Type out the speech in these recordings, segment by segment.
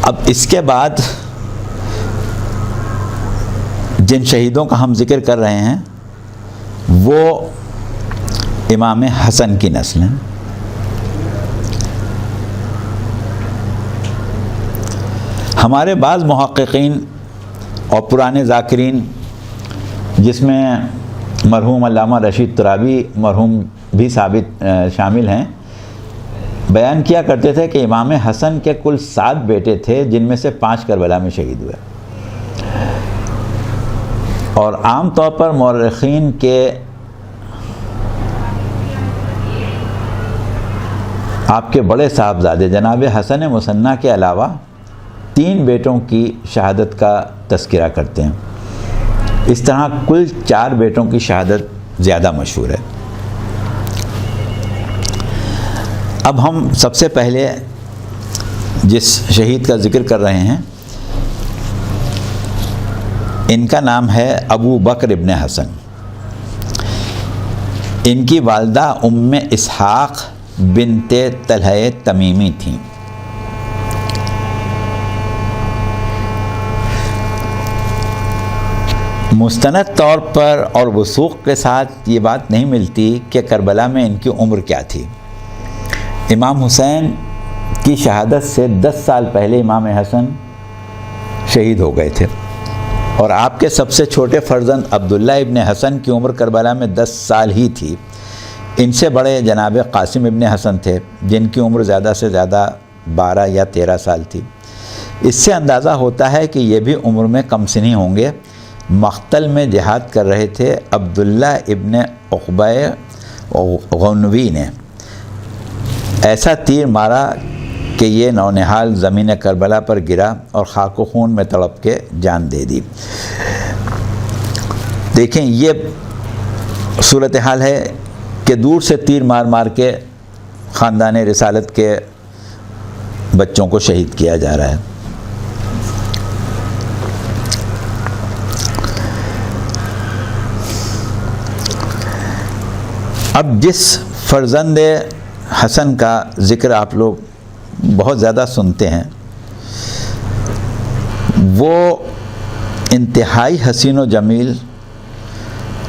اب اس کے بعد جن شہیدوں کا ہم ذکر کر رہے ہیں وہ امام حسن کی نسل ہیں. ہمارے بعض محققین اور پرانے ذاکرین جس میں مرحوم علامہ رشید ترابی مرحوم بھی شامل ہیں بیان کیا کرتے تھے کہ امام حسن کے کل 7 بیٹے تھے جن میں سے 5 کربلا میں شہید ہوئے. اور عام طور پر مورخین کے آپ کے بڑے صاحبزادے جناب حسن مثنیٰ کے علاوہ 3 بیٹوں کی شہادت کا تذکرہ کرتے ہیں. اس طرح کل 4 بیٹوں کی شہادت زیادہ مشہور ہے. اب ہم سب سے پہلے جس شہید کا ذکر کر رہے ہیں ان کا نام ہے ابو بکر ابن حسن. ان کی والدہ ام اسحاق بنت طلحہ تمیمی تھیں. مستند طور پر اور وثوق کے ساتھ یہ بات نہیں ملتی کہ کربلا میں ان کی عمر کیا تھی. امام حسین کی شہادت سے 10 سال پہلے امام حسن شہید ہو گئے تھے اور آپ کے سب سے چھوٹے فرزند عبداللہ ابن حسن کی عمر کربلا میں 10 سال ہی تھی. ان سے بڑے جناب قاسم ابن حسن تھے جن کی عمر زیادہ سے زیادہ 12 یا 13 سال تھی. اس سے اندازہ ہوتا ہے کہ یہ بھی عمر میں کم سنی ہوں گے. مقتل میں جہاد کر رہے تھے. عبداللہ ابن عقبہ غنوی نے ایسا تیر مارا کہ یہ نونہال زمین کربلا پر گرا اور خاک و خون میں تڑپ کے جان دے دی. دیکھیں یہ صورتحال ہے کہ دور سے تیر مار مار کے خاندان رسالت کے بچوں کو شہید کیا جا رہا ہے. اب جس فرزند حسن کا ذکر آپ لوگ بہت زیادہ سنتے ہیں وہ انتہائی حسین و جمیل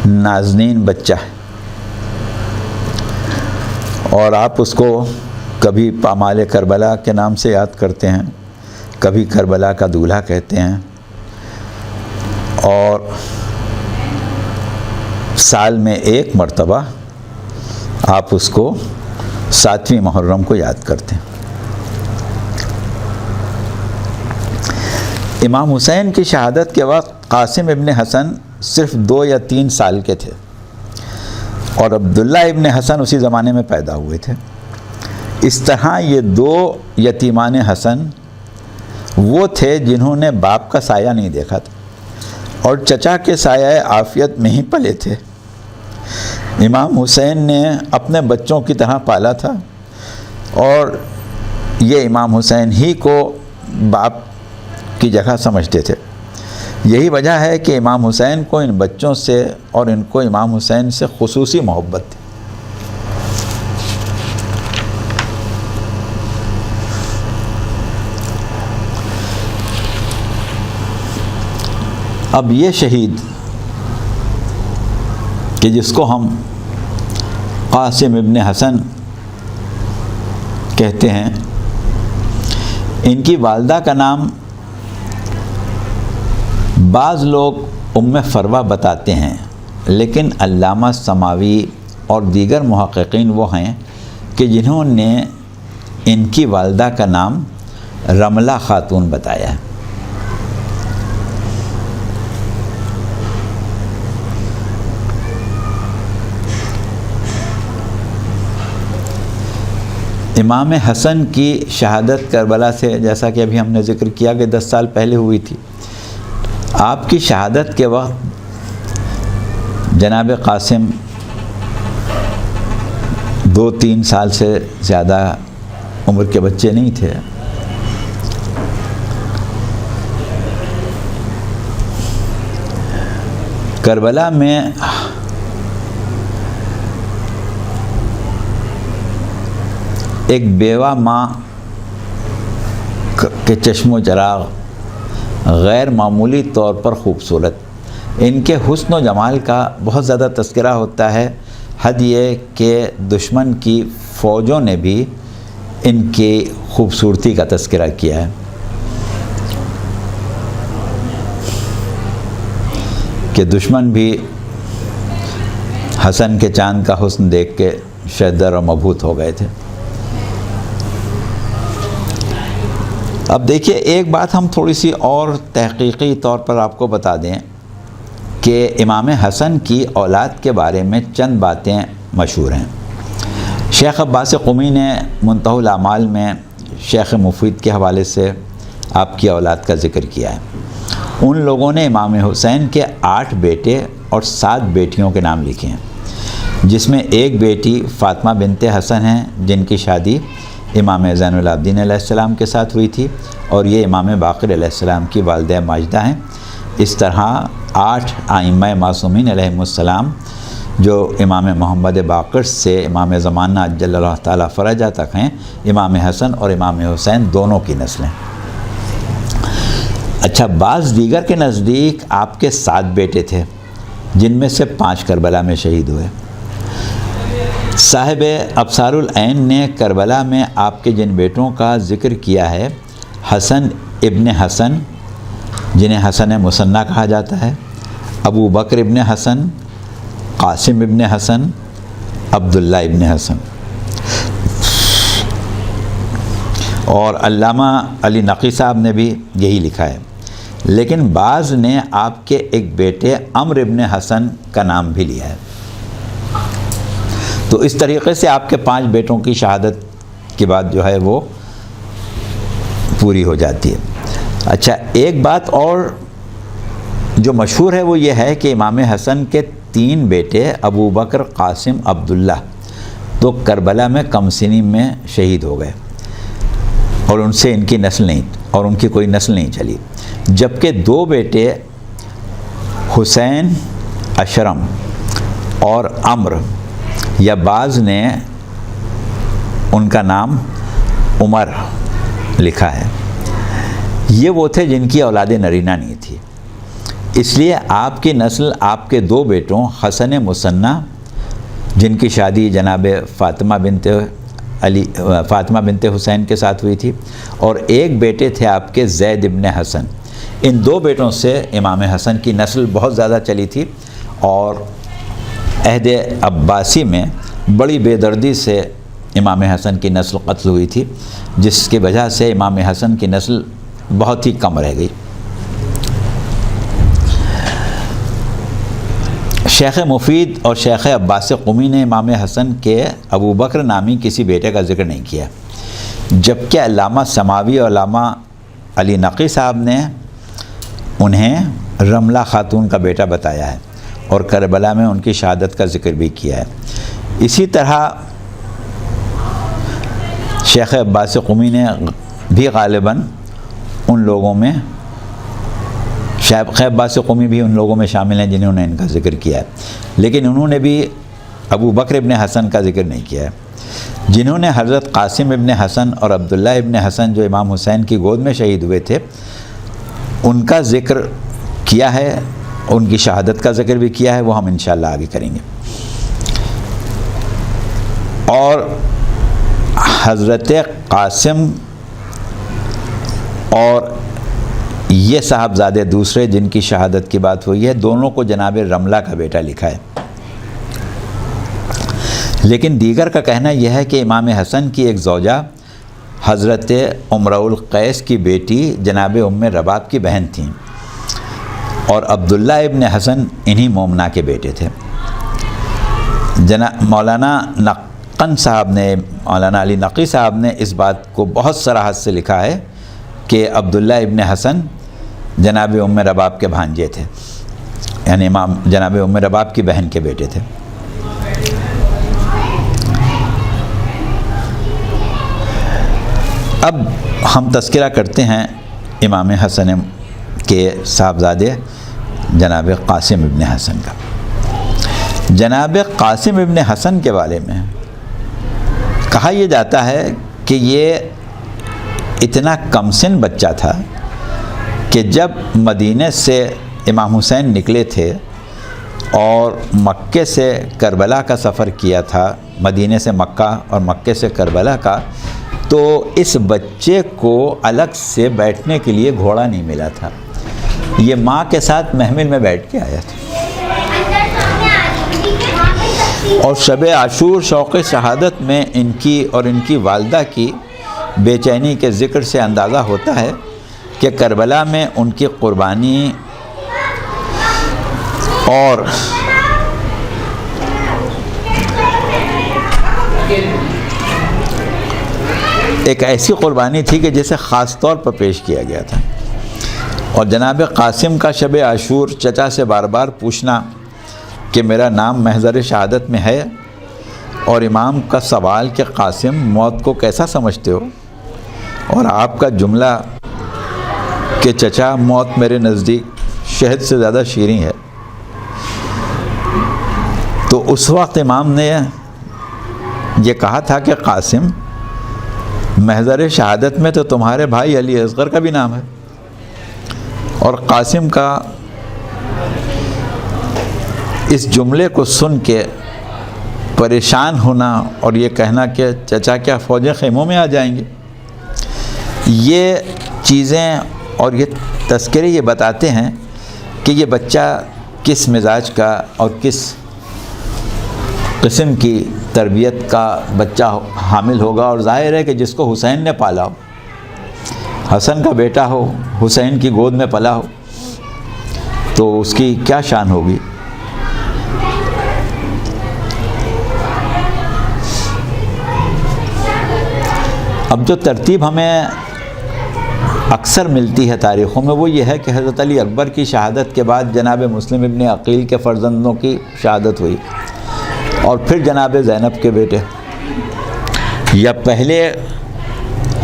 نازنین بچہ ہے اور آپ اس کو کبھی پامال کربلا کے نام سے یاد کرتے ہیں, کبھی کربلا کا دولہا کہتے ہیں اور سال میں 1 مرتبہ آپ اس کو 7ویں محرم کو یاد کرتے ہیں. امام حسین کی شہادت کے وقت قاسم ابن حسن صرف 2 یا 3 سال کے تھے اور عبداللہ ابن حسن اسی زمانے میں پیدا ہوئے تھے. اس طرح یہ 2 یتیمان حسن وہ تھے جنہوں نے باپ کا سایہ نہیں دیکھا تھا اور چچا کے سایہ عافیت میں ہی پلے تھے. امام حسین نے اپنے بچوں کی طرح پالا تھا اور یہ امام حسین ہی کو باپ کی جگہ سمجھتے تھے. یہی وجہ ہے کہ امام حسین کو ان بچوں سے اور ان کو امام حسین سے خصوصی محبت تھی. اب یہ شہید کہ جس کو ہم قاسم ابن حسن کہتے ہیں, ان کی والدہ کا نام بعض لوگ ام فروہ بتاتے ہیں لیکن علامہ سماوی اور دیگر محققین وہ ہیں کہ جنہوں نے ان کی والدہ کا نام رملہ خاتون بتایا ہے. امام حسن کی شہادت کربلا سے جیسا کہ ابھی ہم نے ذکر کیا کہ 10 سال پہلے ہوئی تھی. آپ کی شہادت کے وقت جناب قاسم 2-3 سال سے زیادہ عمر کے بچے نہیں تھے. کربلا میں ایک بیوہ ماں کہ چشم و چراغ غیر معمولی طور پر خوبصورت، ان کے حسن و جمال کا بہت زیادہ تذکرہ ہوتا ہے، حد یہ کہ دشمن کی فوجوں نے بھی ان کی خوبصورتی کا تذکرہ کیا ہے کہ دشمن بھی حسن کے چاند کا حسن دیکھ کے شدر و مبہوت ہو گئے تھے۔ اب دیکھیے ایک بات ہم تھوڑی سی اور تحقیقی طور پر آپ کو بتا دیں کہ امام حسن کی اولاد کے بارے میں چند باتیں مشہور ہیں۔ شیخ عباس قمی نے منتہی الاعمال میں شیخ مفید کے حوالے سے آپ کی اولاد کا ذکر کیا ہے۔ ان لوگوں نے امام حسین کے 8 بیٹے اور 7 بیٹیوں کے نام لکھے ہیں، جس میں ایک بیٹی فاطمہ بنت حسن ہیں جن کی شادی امام زین العابدین علیہ السلام کے ساتھ ہوئی تھی، اور یہ امام باقر علیہ السلام کی والدہ ماجدہ ہیں۔ اس طرح 8 ائمہ معصومین علیہم السلام جو امام محمد باقر سے امام زمانہ عجل اللہ تعالیٰ فرجہ تک ہیں، امام حسن اور امام حسین دونوں کی نسلیں۔ اچھا، بعض دیگر کے نزدیک آپ کے 7 بیٹے تھے، جن میں سے 5 کربلا میں شہید ہوئے۔ صاحب ابصار العین نے کربلا میں آپ کے جن بیٹوں کا ذکر کیا ہے، حسن ابن حسن جنہیں حسن مثنیٰ کہا جاتا ہے، ابو بکر ابن حسن، قاسم ابن حسن، عبداللہ ابن حسن، اور علامہ علی نقی صاحب نے بھی یہی لکھا ہے، لیکن بعض نے آپ کے ایک بیٹے عمرو ابن حسن کا نام بھی لیا ہے۔ تو اس طریقے سے آپ کے 5 بیٹوں کی شہادت کے بعد جو ہے وہ پوری ہو جاتی ہے۔ اچھا، ایک بات اور جو مشہور ہے وہ یہ ہے کہ امام حسن کے 3 بیٹے ابو بکر، قاسم، عبداللہ تو کربلا میں کم سنی میں شہید ہو گئے، اور ان سے ان کی نسل نہیں، اور ان کی کوئی نسل نہیں چلی، جبکہ 2 بیٹے حسین اشرم اور عمرو، یا بعض نے ان کا نام عمر لکھا ہے، یہ وہ تھے جن کی اولاد نرینہ نہیں تھی۔ اس لیے آپ کی نسل آپ کے 2 بیٹوں حسن مثنیٰ جن کی شادی جناب فاطمہ بنت حسین کے ساتھ ہوئی تھی، اور ایک بیٹے تھے آپ کے زید ابن حسن، ان 2 بیٹوں سے امام حسن کی نسل بہت زیادہ چلی تھی، اور عہد عباسی میں بڑی بے دردی سے امام حسن کی نسل قتل ہوئی تھی، جس کی وجہ سے امام حسن کی نسل بہت ہی کم رہ گئی۔ شیخ مفید اور شیخ عباس قمی نے امام حسن کے ابو بکر نامی کسی بیٹے کا ذکر نہیں کیا، جبکہ علامہ سماوی اور علامہ علی نقی صاحب نے انہیں رملہ خاتون کا بیٹا بتایا ہے، اور کربلا میں ان کی شہادت کا ذکر بھی کیا ہے۔ اسی طرح شیخ عباس قمی نے بھی غالباً ان لوگوں میں، شیخ عباس قمی بھی ان لوگوں میں شامل ہیں جنہوں نے ان کا ذکر کیا ہے، لیکن انہوں نے بھی ابو بکر ابن حسن کا ذکر نہیں کیا ہے۔ جنہوں نے حضرت قاسم ابن حسن اور عبداللہ ابن حسن جو امام حسین کی گود میں شہید ہوئے تھے، ان کا ذکر کیا ہے، ان کی شہادت کا ذکر بھی کیا ہے، وہ ہم انشاءاللہ آگے کریں گے۔ اور حضرت قاسم اور یہ صاحبزادے دوسرے جن کی شہادت کی بات ہوئی ہے، دونوں کو جناب رملہ کا بیٹا لکھا ہے، لیکن دیگر کا کہنا یہ ہے کہ امام حسن کی ایک زوجہ حضرت امرؤ القیس کی بیٹی جناب ام رباب کی بہن تھیں، اور عبداللہ ابن حسن انہی مومنہ کے بیٹے تھے۔ مولانا نقن صاحب نے، مولانا علی نقی صاحب نے اس بات کو بہت صراحت سے لکھا ہے کہ عبداللہ ابن حسن جناب ام رباب کے بھانجے تھے، یعنی امام جناب ام رباب کی بہن کے بیٹے تھے۔ اب ہم تذکرہ کرتے ہیں امام حسن کے صاحبزادے جناب قاسم ابن حسن کا۔ جناب قاسم ابن حسن کے بارے میں کہا یہ جاتا ہے کہ یہ اتنا کم سن بچہ تھا کہ جب مدینے سے امام حسین نکلے تھے اور مکے سے کربلا کا سفر کیا تھا، مدینے سے مکہ اور مکے سے کربلا کا، تو اس بچے کو الگ سے بیٹھنے کے لیے گھوڑا نہیں ملا تھا، یہ ماں کے ساتھ محمل میں بیٹھ کے آیا تھا۔ اور شب عاشور شوق شہادت میں ان کی اور ان کی والدہ کی بے چینی کے ذکر سے اندازہ ہوتا ہے کہ کربلا میں ان کی قربانی اور ایک ایسی قربانی تھی کہ جسے خاص طور پر پیش کیا گیا تھا۔ اور جناب قاسم کا شب عاشور چچا سے بار بار پوچھنا کہ میرا نام محضر شہادت میں ہے، اور امام کا سوال کہ قاسم موت کو کیسا سمجھتے ہو، اور آپ کا جملہ کہ چچا موت میرے نزدیک شہد سے زیادہ شیریں ہے، تو اس وقت امام نے یہ کہا تھا کہ قاسم، محضر شہادت میں تو تمہارے بھائی علی اصغر کا بھی نام ہے، اور قاسم کا اس جملے کو سن کے پریشان ہونا اور یہ کہنا کہ چچا کیا فوجیں خیموں میں آ جائیں گے، یہ چیزیں اور یہ تذکرے یہ بتاتے ہیں کہ یہ بچہ کس مزاج کا اور کس قسم کی تربیت کا بچہ حامل ہوگا۔ اور ظاہر ہے کہ جس کو حسین نے پالا ہو، حسن کا بیٹا ہو، حسین کی گود میں پلا ہو، تو اس کی کیا شان ہوگی۔ اب جو ترتیب ہمیں اکثر ملتی ہے تاریخوں میں وہ یہ ہے کہ حضرت علی اکبر کی شہادت کے بعد جناب مسلم ابن عقیل کے فرزندوں کی شہادت ہوئی، اور پھر جناب زینب کے بیٹے، یا پہلے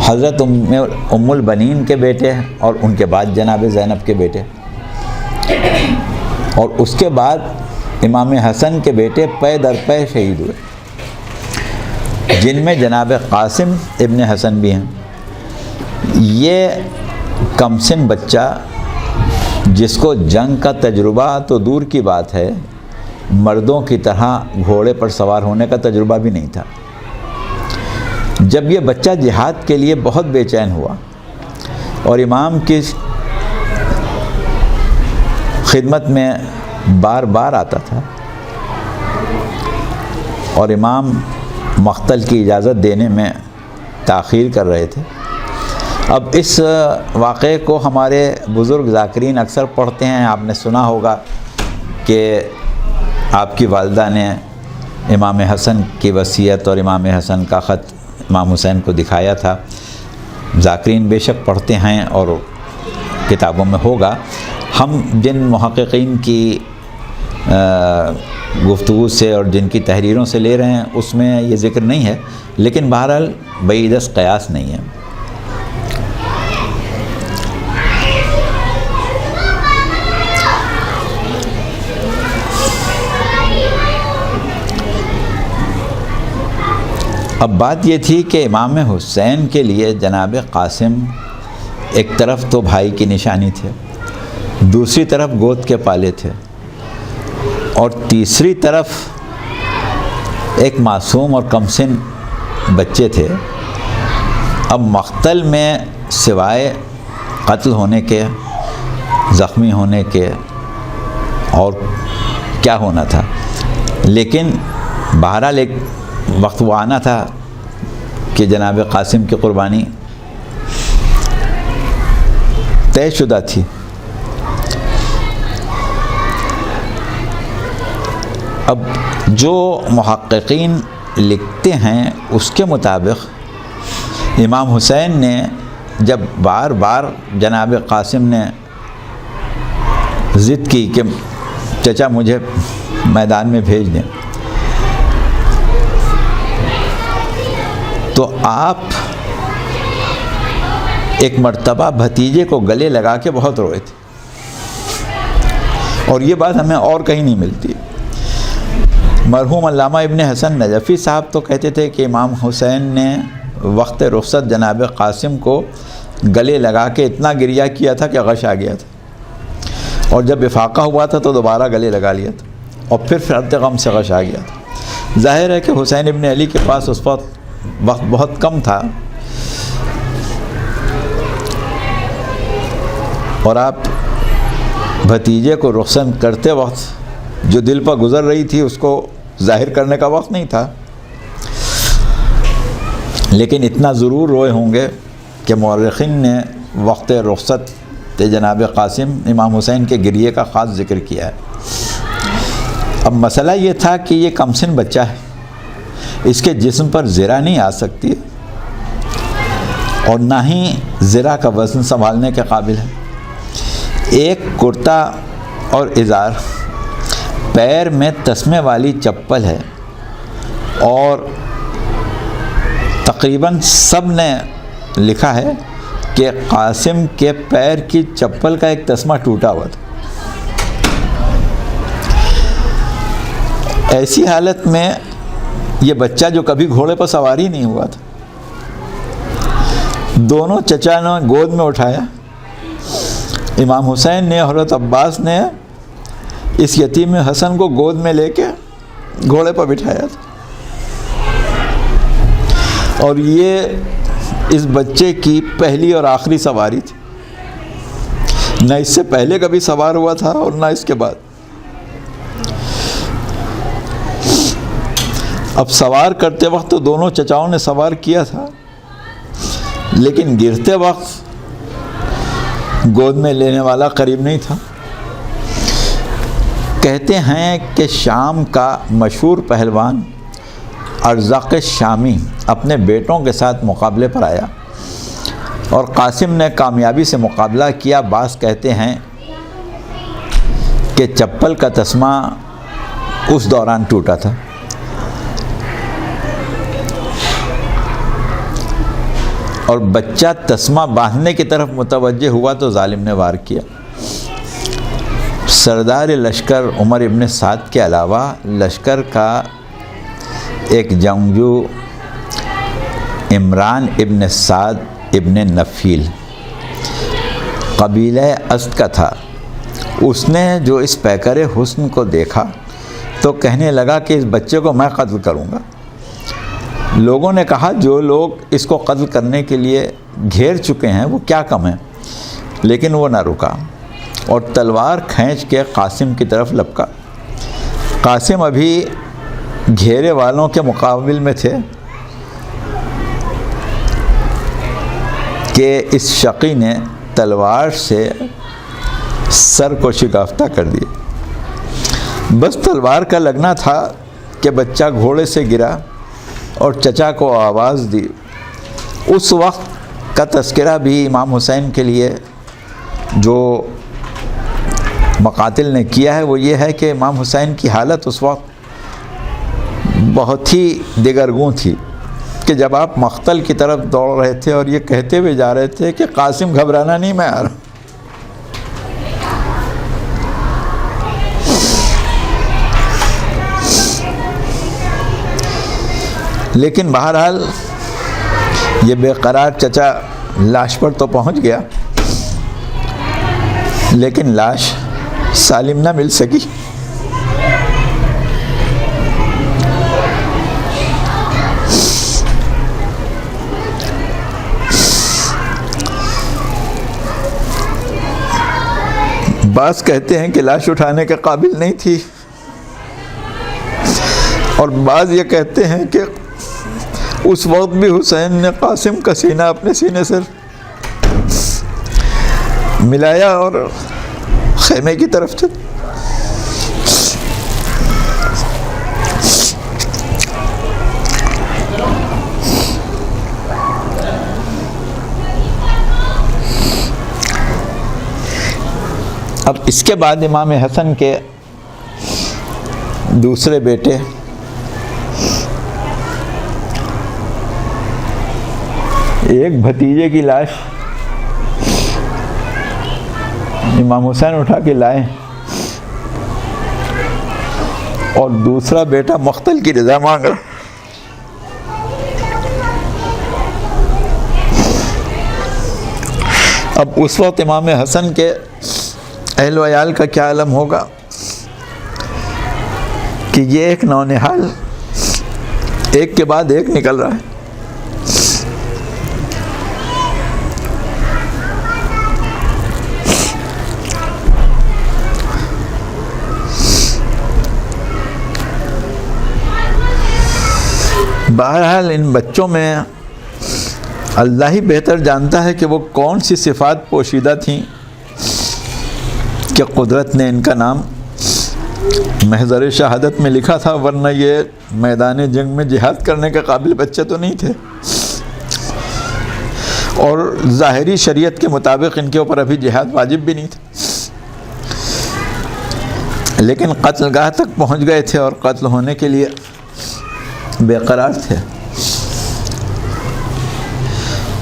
حضرت ام البنین کے بیٹے اور ان کے بعد جناب زینب کے بیٹے، اور اس کے بعد امام حسن کے بیٹے پے در پے شہید ہوئے، جن میں جناب قاسم ابن حسن بھی ہیں۔ یہ کم سن بچہ جس کو جنگ کا تجربہ تو دور کی بات ہے، مردوں کی طرح گھوڑے پر سوار ہونے کا تجربہ بھی نہیں تھا، جب یہ بچہ جہاد کے لیے بہت بے چین ہوا اور امام کی خدمت میں بار بار آتا تھا اور امام مقتل کی اجازت دینے میں تاخیر کر رہے تھے۔ اب اس واقعے کو ہمارے بزرگ ذاکرین اکثر پڑھتے ہیں، آپ نے سنا ہوگا کہ آپ کی والدہ نے امام حسن کی وصیت اور امام حسن کا خط امام حسین کو دکھایا تھا۔ ذاکرین بے شک پڑھتے ہیں اور کتابوں میں ہوگا۔ ہم جن محققین کی گفتگو سے اور جن کی تحریروں سے لے رہے ہیں اس میں یہ ذکر نہیں ہے، لیکن بہرحال بعید از قیاس نہیں ہے۔ اب بات یہ تھی کہ امام حسین کے لیے جناب قاسم ایک طرف تو بھائی کی نشانی تھے، دوسری طرف گود کے پالے تھے، اور تیسری طرف ایک معصوم اور کمسن بچے تھے۔ اب مقتل میں سوائے قتل ہونے کے، زخمی ہونے کے اور کیا ہونا تھا، لیکن بہرحال ایک وقت وہ آنا تھا کہ جناب قاسم کی قربانی طے شدہ تھی۔ اب جو محققین لکھتے ہیں اس کے مطابق امام حسین نے جب بار بار جناب قاسم نے ضد کی کہ چچا مجھے میدان میں بھیج دیں، تو آپ ایک مرتبہ بھتیجے کو گلے لگا کے بہت روئے تھے، اور یہ بات ہمیں اور کہیں نہیں ملتی۔ مرحوم علامہ ابن حسن نجفی صاحب تو کہتے تھے کہ امام حسین نے وقت رخصت جناب قاسم کو گلے لگا کے اتنا گریہ کیا تھا کہ غش آ گیا تھا، اور جب افاقہ ہوا تھا تو دوبارہ گلے لگا لیا تھا، اور پھر فرط غم سے غش آ گیا تھا۔ ظاہر ہے کہ حسین ابن علی کے پاس اس وقت بہت کم تھا، اور آپ بھتیجے کو رخصت کرتے وقت جو دل پر گزر رہی تھی اس کو ظاہر کرنے کا وقت نہیں تھا، لیکن اتنا ضرور روئے ہوں گے کہ مورخین نے وقت رخصت جناب قاسم امام حسین کے گریے کا خاص ذکر کیا ہے۔ اب مسئلہ یہ تھا کہ یہ کمسن بچہ ہے، اس کے جسم پر زرہ نہیں آ سکتی اور نہ ہی زرہ کا وزن سنبھالنے کے قابل ہے۔ ایک کرتا اور ازار، پیر میں تسمے والی چپل ہے، اور تقریباً سب نے لکھا ہے کہ قاسم کے پیر کی چپل کا ایک تسمہ ٹوٹا ہوا تھا۔ ایسی حالت میں یہ بچہ جو کبھی گھوڑے پر سواری نہیں ہوا تھا، دونوں چچا نے گود میں اٹھایا، امام حسین نے، حضرت عباس نے اس یتیم حسن کو گود میں لے کے گھوڑے پر بٹھایا تھا، اور یہ اس بچے کی پہلی اور آخری سواری تھی، نہ اس سے پہلے کبھی سوار ہوا تھا اور نہ اس کے بعد۔ اب سوار کرتے وقت تو دونوں چچاؤں نے سوار کیا تھا، لیکن گرتے وقت گود میں لینے والا قریب نہیں تھا۔ کہتے ہیں کہ شام کا مشہور پہلوان ارزاق شامی اپنے بیٹوں کے ساتھ مقابلے پر آیا اور قاسم نے کامیابی سے مقابلہ کیا۔ بعض کہتے ہیں کہ چپل کا تسمہ اس دوران ٹوٹا تھا۔ اور بچہ تسمہ باندھنے کی طرف متوجہ ہوا تو ظالم نے وار کیا۔ سردار لشکر عمر ابن سعد کے علاوہ لشکر کا ایک جنگجو عمران ابن سعد ابن نفیل قبیلہ اسد کا تھا، اس نے جو اس پیکر حسن کو دیکھا تو کہنے لگا کہ اس بچے کو میں قتل کروں گا۔ لوگوں نے کہا جو لوگ اس کو قتل کرنے کے لیے گھیر چکے ہیں وہ کیا کم ہیں، لیکن وہ نہ رکا اور تلوار کھینچ کے قاسم کی طرف لپکا۔ قاسم ابھی گھیرے والوں کے مقابل میں تھے کہ اس شقی نے تلوار سے سر کو شکافتہ کر دیا۔ بس تلوار کا لگنا تھا کہ بچہ گھوڑے سے گرا اور چچا کو آواز دی۔ اس وقت کا تذکرہ بھی امام حسین کے لیے جو مقاتل نے کیا ہے وہ یہ ہے کہ امام حسین کی حالت اس وقت بہت ہی دگرگوں تھی کہ جب آپ مقتل کی طرف دوڑ رہے تھے اور یہ کہتے ہوئے جا رہے تھے کہ قاسم گھبرانا نہیں، میں آ رہا ہوں۔ لیکن بہرحال یہ بے قرار چچا لاش پر تو پہنچ گیا، لیکن لاش سالم نہ مل سکی۔ بعض کہتے ہیں کہ لاش اٹھانے کے قابل نہیں تھی، اور بعض یہ کہتے ہیں کہ اس وقت بھی حسین نے قاسم کا سینہ اپنے سینے سے ملایا اور خیمے کی طرف چل۔ اب اس کے بعد امام حسن کے دوسرے بیٹے ایک بھتیجے کی لاش امام حسین اٹھا کے لائے اور دوسرا بیٹا مقتل کی رضا مانگ رہا۔ اب اس وقت امام حسن کے اہل و عیال کا کیا عالم ہوگا کہ یہ ایک نونہال ایک کے بعد ایک نکل رہا ہے. بہرحال ان بچوں میں اللہ ہی بہتر جانتا ہے کہ وہ کون سی صفات پوشیدہ تھیں کہ قدرت نے ان کا نام محضر شہادت میں لکھا تھا، ورنہ یہ میدان جنگ میں جہاد کرنے کے قابل بچے تو نہیں تھے، اور ظاہری شریعت کے مطابق ان کے اوپر ابھی جہاد واجب بھی نہیں تھا، لیکن قتل گاہ تک پہنچ گئے تھے اور قتل ہونے کے لیے بے قرار تھے.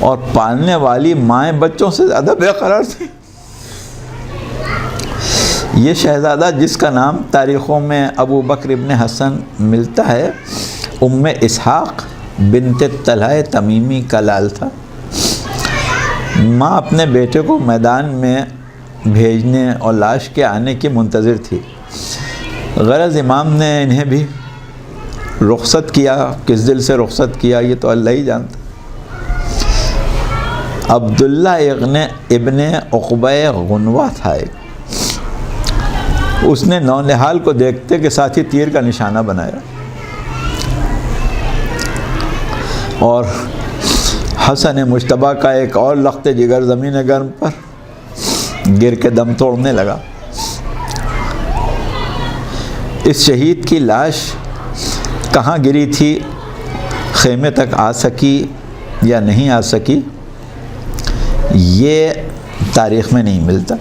اور پالنے والی مائیں بچوں سے زیادہ بے قرار تھی. یہ شہزادہ جس کا نام تاریخوں میں ابو بکر ابن حسن ملتا ہے، ام اسحاق بنت طلحہ تمیمی کا لال تھا. ماں اپنے بیٹے کو میدان میں بھیجنے اور لاش کے آنے کی منتظر تھی. غرض امام نے انہیں بھی رخصت کیا. کس دل سے رخصت کیا یہ تو اللہ ہی جانتا. عبداللہ ابن عقبہ غنوہ تھا ایک، اس نے نونہال کو دیکھتے کے ساتھ ہی تیر کا نشانہ بنایا اور حسن مجتبیٰ کا ایک اور لخت جگر زمین گرم پر گر کے دم توڑنے لگا. اس شہید کی لاش کہاں گری تھی، خیمے تک آ سکی یا نہیں آ سکی، یہ تاریخ میں نہیں ملتا.